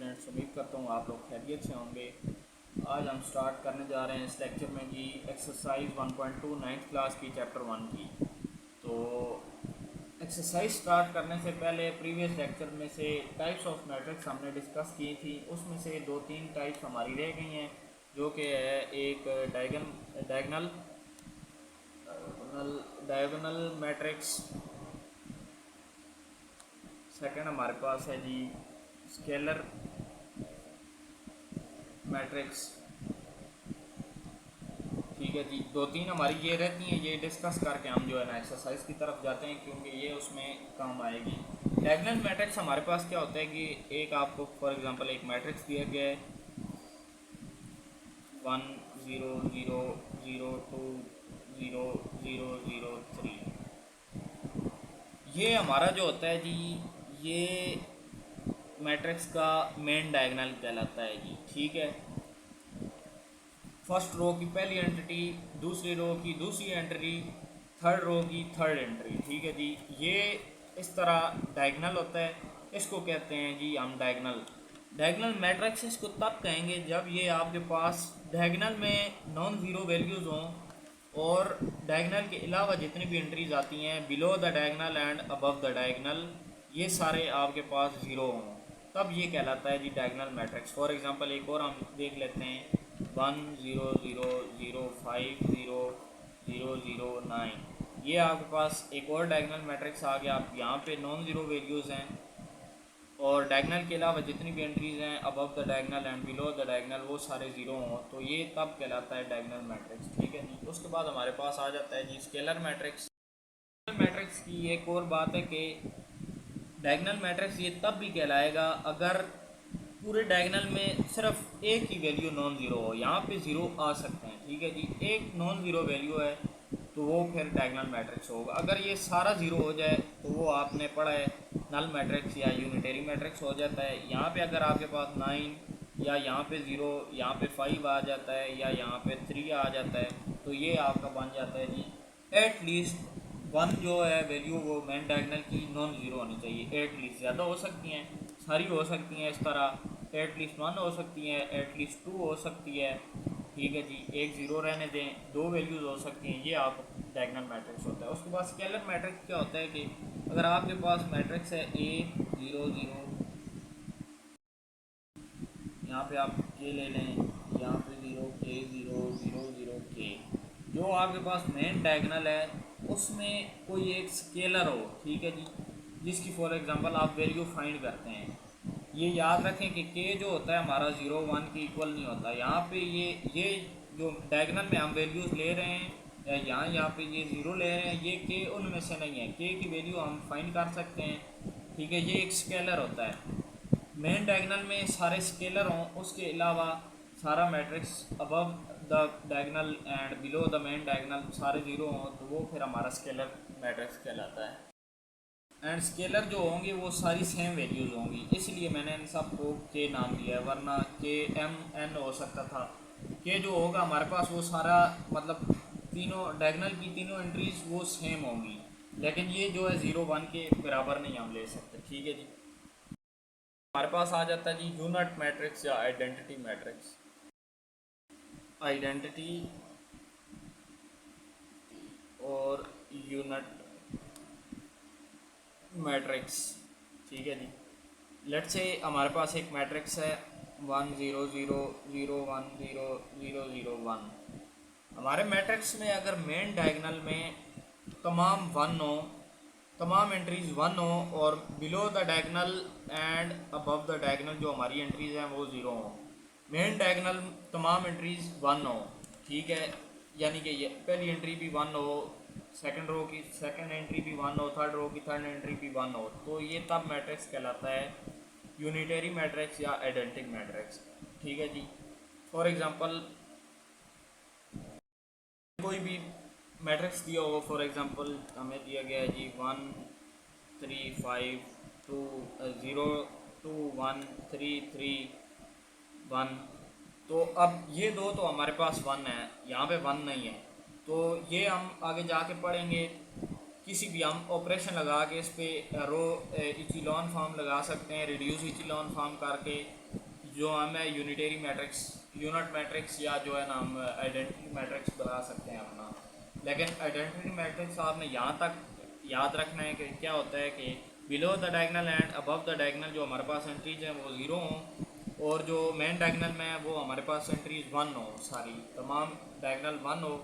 Students, उम्मीद करता हूँ आप लोग खैरियत से होंगे। आज हम स्टार्ट करने जा रहे हैं इस लेक्चर में जी एक्सरसाइज 1.2 नाइन्थ क्लास की चैप्टर 1 की। तो एक्सरसाइज स्टार्ट करने से पहले प्रीवियस लेक्चर में से टाइप्स ऑफ मैट्रिक्स हमने डिस्कस की थी। उसमें से 2-3 टाइप्स हमारी रह गई हैं, जो कि है एक डायगनल डायगोनल मैट्रिक्स। सेकंड हमारे पास है जी स्केलर मैट्रिक्स। ठीक है जी, 2-3 हमारी ये रहती हैं। ये डिस्कस करके हम जो है ना एक्सरसाइज की तरफ जाते हैं, क्योंकि ये उसमें काम आएगी। डायगोनल मैट्रिक्स हमारे पास क्या होता है कि एक आपको फॉर एग्जांपल एक मैट्रिक्स दिया गया है 1 0 0 0 2 0 0 0 3। ये हमारा जो होता है जी, ये मैट्रिक्स का मेन डायगोनल कहलाता है जी। ठीक है, फर्स्ट रो की पहली एंट्री, दूसरी रो की दूसरी एंट्री, थर्ड रो की थर्ड एंट्री। ठीक है जी, ये इस तरह डायगोनल होता है। इसको कहते हैं जी हम डायगोनल। डायगोनल मैट्रिक्स इसको तब कहेंगे जब ये आपके पास डायगोनल में नॉन ज़ीरो वैल्यूज़ हों और डायगोनल के अलावा जितनी भी एंट्रीज आती हैं below the diagonal and above the diagonal, ये सारे आपके पास ज़ीरो हों, तब ये कहलाता है जी डायगोनल मैट्रिक्स। फॉर एग्जांपल एक और हम देख लेते हैं 1 0 0 0 5 0 0 0 9। ये आपके पास एक और डायगोनल मैट्रिक्स आ गया। आप यहाँ पे नॉन ज़ीरो वैल्यूज़ हैं और डायगोनल के अलावा जितनी भी एंट्रीज़ हैं above the diagonal and below the diagonal वो सारे ज़ीरो हों, तो ये तब कहलाता है डायगोनल मैट्रिक्स। ठीक है जी, उसके बाद हमारे पास आ जाता है जी स्केलर मैट्रिक्स। स्केलर मैट्रिक्स की एक और बात है कि डायगोनल मैट्रिक्स ये तब भी कहलाएगा अगर पूरे डायगोनल में सिर्फ एक ही वैल्यू नॉन ज़ीरो हो। यहाँ पे ज़ीरो आ सकते हैं। ठीक है जी, एक नॉन ज़ीरो वैल्यू है तो वो फिर डायगोनल मैट्रिक्स होगा। अगर ये सारा ज़ीरो हो जाए तो वो आपने पढ़ा है नल मैट्रिक्स या यूनिटरी मैट्रिक्स हो जाता है। यहाँ पे अगर आपके पास 9 या यहाँ पे 0, यहाँ पे 5 आ जाता है या यहाँ पे 3 आ जाता है, तो ये आपका बन जाता है जी एटलीस्ट वन जो है वैल्यू वो मेन डायगोनल की नॉन ज़ीरो होनी चाहिए। एटलीस्ट ज़्यादा हो सकती हैं, सारी हो सकती हैं इस तरह, एटलीस्ट 1 हो सकती है, एटलीस्ट 2 हो सकती है। ठीक है जी, एक ज़ीरो रहने दें, 2 वैल्यूज़ हो सकती हैं। ये आप डायगोनल मैट्रिक्स होता है। उसके बाद स्केलर मैट्रिक्स क्या होता है कि अगर आपके पास मैट्रिक्स है A 0 0, यहाँ पे आप K ले लें, यहाँ पे 0 K 0 0 0 K, जो आपके पास मेन डायगोनल है उसमें कोई एक स्केलर हो। ठीक है जी, जिसकी फॉर एग्जांपल आप वैल्यू फाइंड करते हैं। ये याद रखें कि के जो होता है हमारा 0 1 के इक्वल नहीं होता। यहाँ पे ये जो डायगोनल में हम वैल्यूज़ ले रहे हैं या यहाँ पे ये 0 ले रहे हैं, ये के उनमें से नहीं है। के की वैल्यू हम फाइंड कर सकते हैं। ठीक है, ये एक स्केलर होता है। मेन डायगोनल में सारे स्केलर हों, उसके अलावा सारा matrix above the diagonal and below the main diagonal सारे ज़ीरो हों, तो वो फिर हमारा स्केलर मैट्रिक्स कहलाता है। एंड स्केलर जो होंगे वो सारी सेम वैल्यूज़ होंगी, इसलिए मैंने इन सबको के नाम दिया है, वरना के एम एन हो सकता था। के जो होगा हमारे पास वो सारा मतलब तीनों डायगोनल की तीनों एंट्रीज वो सेम होंगी, लेकिन ये जो है 0 1 के बराबर नहीं हम ले सकते। ठीक है जी, हमारे पास आ जाता है जी यूनिट मैट्रिक्स या आइडेंटिटी मैट्रिक्स। आइडेंटिटी और यूनिट मैट्रिक्स। ठीक है जी, लेट्स से हमारे पास एक मैट्रिक्स है 1 0 0 0 1 0 0 0 1। हमारे मैट्रिक्स में अगर मेन डायगोनल में तमाम 1 हो, तमाम एंट्रीज 1 हो और below the diagonal and above the diagonal जो हमारी एंट्रीज हैं वो 0 हो, मेन डायगोनल तमाम एंट्रीज 1 हो। ठीक है, यानी कि ये पहली एंट्री भी 1 हो, सेकंड रो की सेकंड एंट्री भी 1 हो, थर्ड रो की थर्ड एंट्री भी 1 हो, तो ये तब मैट्रिक्स कहलाता है यूनिटरी मैट्रिक्स या आइडेंटिटी मैट्रिक्स। ठीक है जी, फॉर एग्जांपल कोई भी मैट्रिक्स दिया हो, फॉर एग्जांपल हमें दिया गया है जी 1 3 5 2 0 2 1 3 3 1। तो अब ये दो तो हमारे पास 1 है, यहाँ पे 1 नहीं है, तो ये हम आगे जाके पढ़ेंगे किसी भी हम ऑपरेशन लगा के इस पर रो इचिलॉन फॉर्म लगा सकते हैं, रिड्यूस इचिलॉन फॉर्म करके जो हम है यूनिटरी मैट्रिक्स, यूनिट मैट्रिक्स या जो है ना हम आइडेंटिटी मैट्रिक्स बना सकते हैं अपना। लेकिन आइडेंटिटी मैट्रिक्स आपने यहाँ तक याद रखना है कि क्या होता है कि below the diagonal and above the diagonal जो हमारे पास एंट्रीज हैं वो ज़ीरो हों और जो मेन डायगनल में है वो हमारे पास एंट्रीज 1 हो, सारी तमाम डायगनल 1 हो,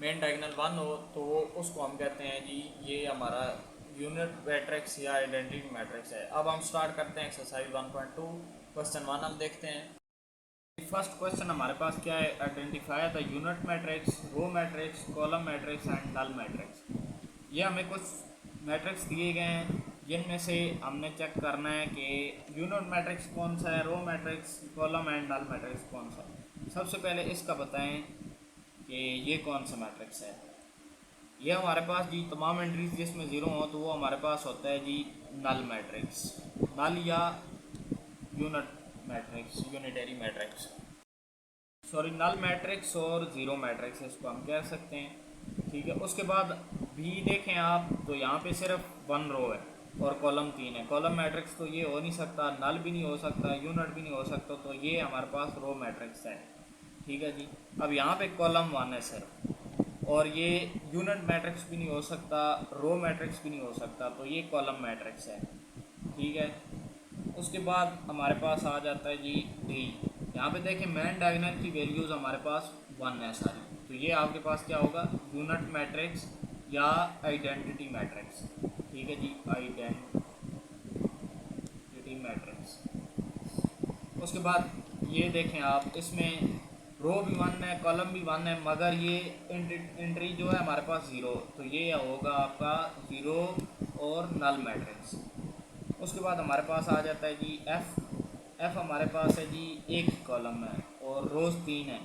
मेन डायगनल 1 हो, तो उसको हम कहते हैं जी ये हमारा यूनिट मैट्रिक्स या आइडेंटिटी मैट्रिक्स है। अब हम स्टार्ट करते हैं एक्सरसाइज 1.2 क्वेश्चन 1 हम देखते हैं। फर्स्ट क्वेश्चन हमारे पास क्या है, identify the unit matrix, row matrix, column matrix and null matrix. ये हमें कुछ मैट्रिक्स दिए गए हैं जिनमें से हमने चेक करना है कि यूनिट मैट्रिक्स कौन सा है, row matrix, column and null matrix कौन सा है। सबसे पहले इसका बताएं कि ये कौन सा मैट्रिक्स है। ये हमारे पास जी तमाम एंट्रीज जिसमें ज़ीरो हो तो वो हमारे पास होता है जी नल मैट्रिक्स, नल या unit matrix, unitary matrix, sorry null matrix और ज़ीरो मैट्रिक्स इसको हम कह सकते हैं। ठीक है, उसके बाद भी देखें आप तो यहाँ पे सिर्फ 1 रो है और कॉलम 3 है। कॉलम मैट्रिक्स तो ये हो नहीं सकता, नल भी नहीं हो सकता, यूनिट भी नहीं हो सकता, तो ये हमारे पास रो मैट्रिक्स है। ठीक है जी, अब यहाँ पे कॉलम 1 है सिर्फ और ये यूनिट मैट्रिक्स भी नहीं हो सकता, रो मैट्रिक्स भी नहीं हो सकता, तो ये कॉलम मैट्रिक्स है। ठीक है, उसके बाद हमारे पास आ जाता है जी डी। यहाँ पे देखें मेन डायगोनल की वैल्यूज़ हमारे पास 1 है सारी, तो ये आपके पास क्या होगा, यूनिट मैट्रिक्स या आइडेंटिटी मैट्रिक्स। ठीक है जी, आइडेंटिटी मैट्रिक्स। उसके बाद ये देखें आप, इसमें रो भी 1 है, कॉलम भी 1 है, मगर ये एंट्री जो है हमारे पास 0, तो ये होगा आपका 0 और नल मैट्रिक्स। उसके बाद हमारे पास आ जाता है जी एफ हमारे पास है जी एक कॉलम है और रोज़ 3 है,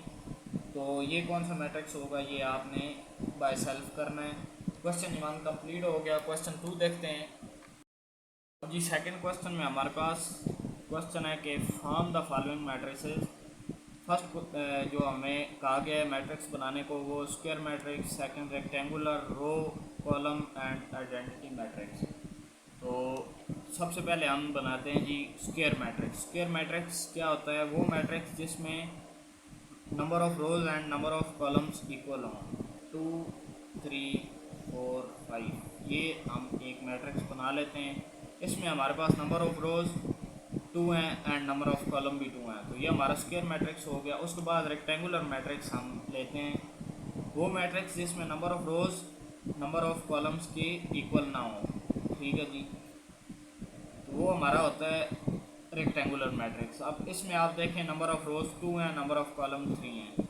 तो ये कौन सा मैट्रिक्स होगा, ये आपने बाय सेल्फ करना है। क्वेश्चन 1 कंप्लीट हो गया। क्वेश्चन 2 देखते हैं जी। सेकंड क्वेश्चन में हमारे पास क्वेश्चन है कि form the following matrices. First जो हमें कहा गया है मैट्रिक्स बनाने को वो square matrix, second rectangular, row, column and identity matrix. तो सबसे पहले हम बनाते हैं जी स्क्वायर मैट्रिक्स। स्क्वायर मैट्रिक्स क्या होता है, वो मैट्रिक्स जिसमें number of rows and number of columns equal हों, 2 3 4 5। ये हम एक मैट्रिक्स बना लेते हैं। इसमें हमारे पास नंबर ऑफ रोज 2 हैं एंड नंबर ऑफ कॉलम भी 2 हैं, तो ये हमारा स्क्वायर मैट्रिक्स हो गया। उसके बाद रेक्टेंगुलर मैट्रिक्स हम लेते हैं, वो मैट्रिक्स जिसमें number of rose number of columns के इक्वल ना हो। ठीक है जी, तो वो हमारा होता है रेक्टेंगुलर मैट्रिक्स। अब इसमें आप देखें नंबर ऑफ रोज 2 हैं, नंबर ऑफ कॉलम 3 हैं।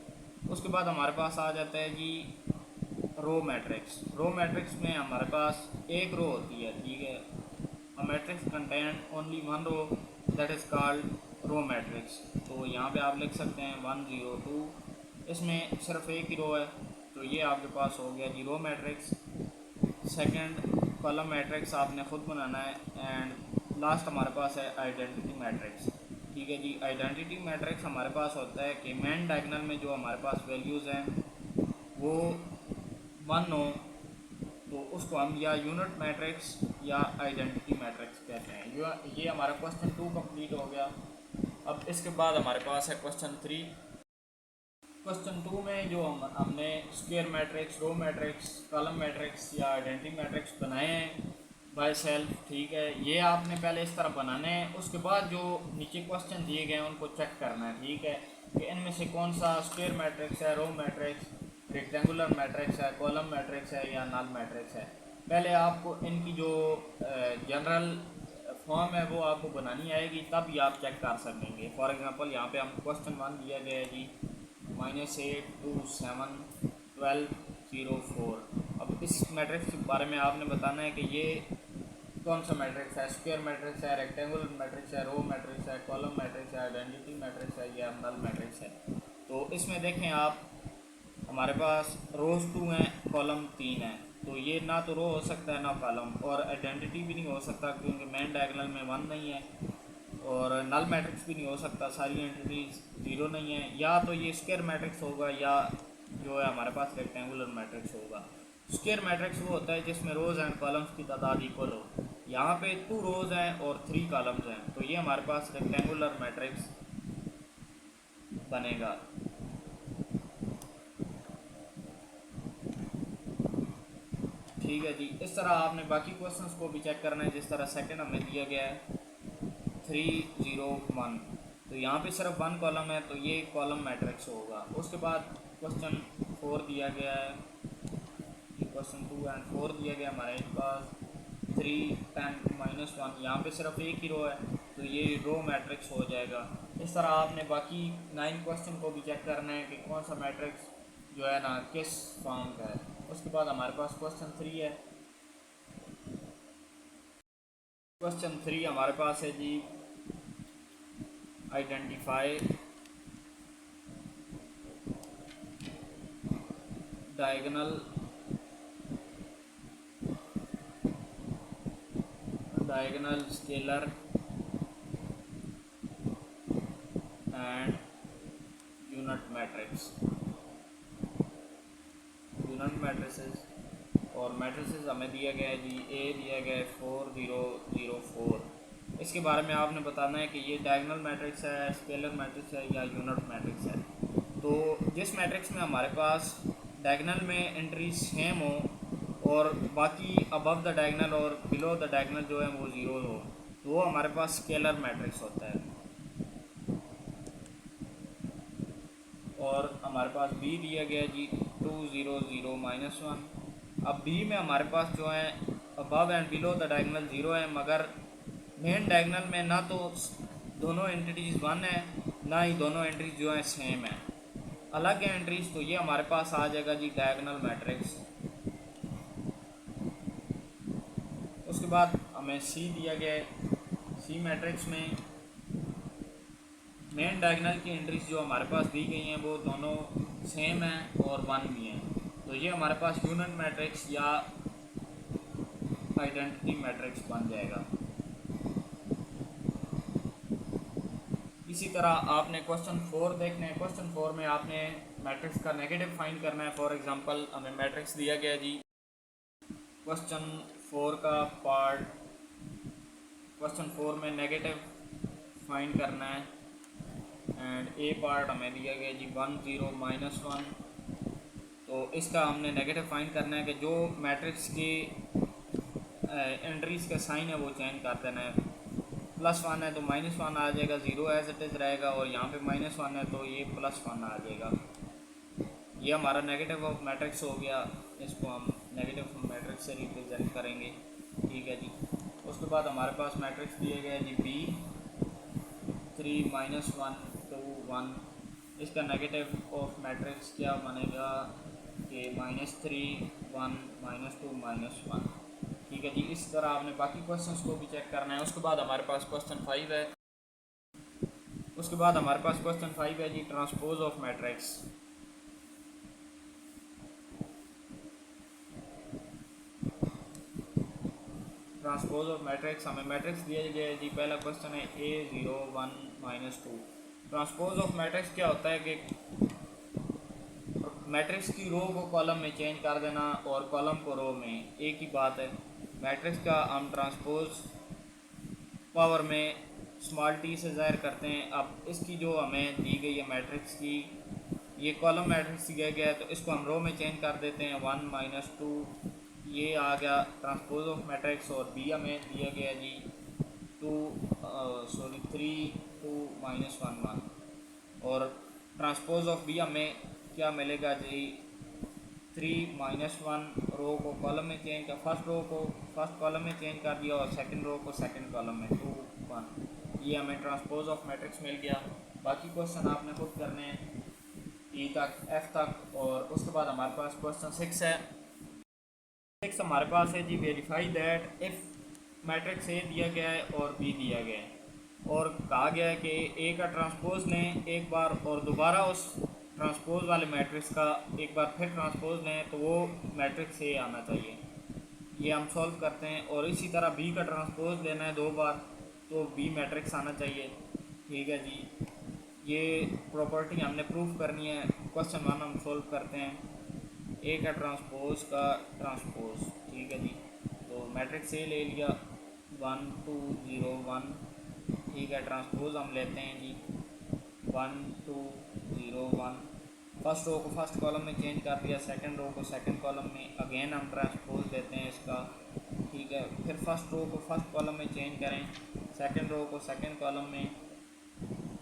उसके बाद हमारे पास आ जाता है जी रो मैट्रिक्स। रो मैट्रिक्स में हमारे पास एक रो होती है। ठीक है, a matrix contain only 1 row that is called row matrix. तो यहाँ पे आप लिख सकते हैं 1 0 2, इसमें सिर्फ एक ही रो है, तो ये आपके पास हो गया जी row matrix. Second column matrix आपने ख़ुद बनाना है एंड लास्ट हमारे पास है आइडेंटिटी मैट्रिक्स। ठीक है जी, आइडेंटिटी मैट्रिक्स हमारे पास होता है कि मेन डायगोनल में जो हमारे पास वैल्यूज़ हैं वो 1 हो, तो उसको हम या यूनिट मैट्रिक्स या आइडेंटिटी मैट्रिक्स कहते हैं। ये हमारा क्वेश्चन 2 कंप्लीट हो गया। अब इसके बाद हमारे पास है क्वेश्चन 3। क्वेश्चन 2 में जो हमने square matrix, row matrix, column matrix या आइडेंटिटी मैट्रिक्स बनाए हैं बाय सेल्फ। ठीक है, ये आपने पहले इस तरह बनाने हैं, उसके बाद जो नीचे क्वेश्चन दिए गए हैं उनको चेक करना है। ठीक है, कि इनमें से कौन सा स्क्वायर मैट्रिक्स है, रो मैट्रिक्स, रेक्टेंगुलर मैट्रिक्स है, कॉलम मैट्रिक्स है या नल मैट्रिक्स है। पहले आपको इनकी जो जनरल फॉर्म है वो आपको बनानी आएगी, तब ही आप चेक कर सकेंगे। फॉर एग्जांपल यहाँ पे हम क्वेश्चन 1 दिया गया है जी -8 2 7 12 0 4। अब इस मैट्रिक्स के बारे में आपने बताना है कि ये कौन सा मैट्रिक्स है, स्क्वायर मैट्रिक्स है, रेक्टेंगुलर मैट्रिक्स है, रो मैट्रिक्स है, कॉलम मैट्रिक्स है, आइडेंटिटी मैट्रिक्स है या नल मैट्रिक्स है। तो इसमें देखें आप, हमारे पास रोज 2 हैं, कॉलम 3 है, तो ये ना तो रो हो सकता है ना कॉलम, और आइडेंटिटी भी नहीं हो सकता क्योंकि मेन डायगोनल में 1 नहीं है, और नल मैट्रिक्स भी नहीं हो सकता, सारी एंटिटीज 0 नहीं है। या तो ये स्क्वायर मैट्रिक्स होगा या जो है हमारे पास रेक्टेंगुलर मैट्रिक्स होगा। स्क्वायर मैट्रिक्स वो होता है जिसमें रोज़ एंड कॉलम्स की तादाद इक्वल हो। यहाँ पे 2 रोज़ हैं और 3 कॉलम्स हैं, तो ये हमारे पास रेक्टेंगुलर मैट्रिक्स बनेगा। ठीक है जी, इस तरह आपने बाकी क्वेश्चंस को भी चेक करना है। जिस तरह सेकंड हमें दिया गया है 301, तो यहाँ पे सिर्फ 1 कॉलम है, तो ये कॉलम मैट्रिक्स होगा। उसके बाद क्वेश्चन 4 दिया गया है, क्वेश्चन 2 एंड 4 दिया गया हमारे पास 3 10 -1, यहाँ पे सिर्फ एक ही रो है, तो ये रो मैट्रिक्स हो जाएगा। इस तरह आपने बाकी 9 क्वेश्चन को भी चेक करना है कि कौन सा मैट्रिक्स जो है ना किस फॉर्म का है। उसके बाद हमारे पास क्वेश्चन 3 है। क्वेश्चन 3 हमारे पास है जी, identify diagonal scalar and unit matrices. और मैट्रिसेस हमें दिया गया है जी, ए दिया गया है 4 0 0 4। इसके बारे में आपने बताना है कि ये डायगोनल मैट्रिक्स है, स्केलर मैट्रिक्स है या यूनिट मैट्रिक्स है। तो जिस मैट्रिक्स में हमारे पास डायगोनल में एंट्री सेम हो और बाकी अबव द डायगोनल और बिलो द डायगोनल जो है वो ज़ीरो हो, तो वो हमारे पास स्केलर मैट्रिक्स होता है। और हमारे पास बी दिया गया जी 2 0 0 -1। अब बी में हमारे पास जो है above and below the diagonal zero है, मगर मेन डायगोनल में ना तो दोनों एंट्रीज 1 है, ना ही दोनों एंट्रीज जो है सेम है, अलग है एंट्रीज। तो ये हमारे पास आ जाएगा जी डायगोनल मैट्रिक्स। उसके बाद हमें सी दिया गया है, सी मैट्रिक्स में मेन डायगोनल की एंट्रीज जो हमारे पास दी गई हैं वो दोनों सेम हैं और 1 भी हैं, तो ये हमारे पास यूनिट मैट्रिक्स या आइडेंटिटी मैट्रिक्स बन जाएगा। इसी तरह आपने क्वेश्चन 4 देखना है। क्वेश्चन 4 में आपने मैट्रिक्स का नेगेटिव फाइंड करना है। फॉर एग्जांपल हमें मैट्रिक्स दिया गया जी, क्वेश्चन 4 का पार्ट, क्वेश्चन 4 में नेगेटिव फाइंड करना है एंड ए पार्ट हमें दिया गया जी 1 0 -1। तो इसका हमने नेगेटिव फाइंड करना है कि जो मैट्रिक्स की एंट्रीज का साइन है वो चेंज कर देना है। +1 है तो -1 आ जाएगा, 0 एज इट इज़ रहेगा, और यहाँ पे -1 है तो ये +1 आ जाएगा। ये हमारा नेगेटिव ऑफ मैट्रिक्स हो गया, इसको हम नेगेटिव मैट्रिक्स से रिप्रेजेंट करेंगे। ठीक है जी। उसके बाद हमारे पास मैट्रिक्स दिए गए जी बी 3 -1 2 1। इसका नेगेटिव ऑफ मैट्रिक्स क्या बनेगा कि -3 1 -2 -1। ठीक है जी। इस तरह आपने बाकी क्वेश्चंस को भी चेक करना है। उसके बाद हमारे पास क्वेश्चन 5 है। उसके बाद हमारे पास क्वेश्चन 5 है जी, transpose of matrix. Transpose of matrix, हमें मैट्रिक्स दिया गया है जी। पहला क्वेश्चन है A 0 1 -2। ट्रांसपोज ऑफ मैट्रिक्स क्या होता है कि मैट्रिक्स की रो को कॉलम में चेंज कर देना और कॉलम को रो में, एक ही बात है। मैट्रिक्स का हम ट्रांसपोज पावर में स्मॉल t से ज़ाहिर करते हैं। अब इसकी जो हमें दी गई है मैट्रिक्स की, ये कॉलम मैट्रिक्स दिया गया है, तो इसको हम रो में चेंज कर देते हैं 1 -2। ये आ गया ट्रांसपोज ऑफ मैट्रिक्स। और बी हमें दिया गया जी 3 2 -1 1। और ट्रांसपोज ऑफ बी हमें क्या मिलेगा जी, 3 -1 रो को कॉलम में चेंज कर, फर्स्ट रो को फर्स्ट कॉलम में चेंज कर दिया और सेकंड रो को सेकंड कॉलम में 2 1। ये हमें ट्रांसपोज ऑफ मैट्रिक्स मिल गया। बाकी क्वेश्चन आपने खुद करने हैं ई तक एफ तक। और उसके बाद हमारे पास क्वेश्चन 6 है। 6 हमारे पास है जी, verify that if matrix A दिया गया है और बी दिया गया है और कहा गया है कि ए का ट्रांसपोज लें एक बार और दोबारा उस ट्रांसपोज वाले मैट्रिक्स का एक बार फिर ट्रांसपोज लें तो वो मैट्रिक्स ए आना चाहिए। ये हम सॉल्व करते हैं। और इसी तरह बी का ट्रांसपोज लेना है 2 बार तो बी मैट्रिक्स आना चाहिए। ठीक है जी। ये प्रॉपर्टी हमने प्रूफ करनी है। क्वेश्चन 1 हम सॉल्व करते हैं। ए का ट्रांसपोज का ट्रांसपोज, ठीक है जी। तो मैट्रिक्स ए ले लिया 1 2 0 1, ठीक है। ट्रांसपोज हम लेते हैं जी 1 2 0 1। फर्स्ट रो को फर्स्ट कॉलम में चेंज कर दिया, सेकंड रो को सेकंड कॉलम में, अगेन हम ट्रांसपोज देते हैं इसका, ठीक है। फिर फर्स्ट रो को फर्स्ट कॉलम में चेंज करें, सेकंड रो को सेकंड कॉलम में,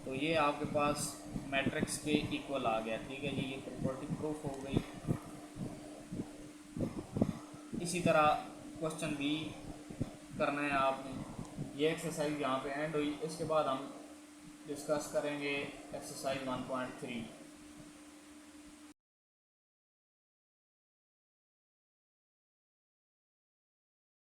तो ये आपके पास मैट्रिक्स के इक्वल आ गया, ठीक है जी। ये प्रॉपर्टी प्रूफ हो गई। इसी तरह क्वेश्चन भी करना है आपने। ये एक्सरसाइज यहाँ पे एंड हुई। इसके बाद हम डिस्कस करेंगे एक्सरसाइज 1.3।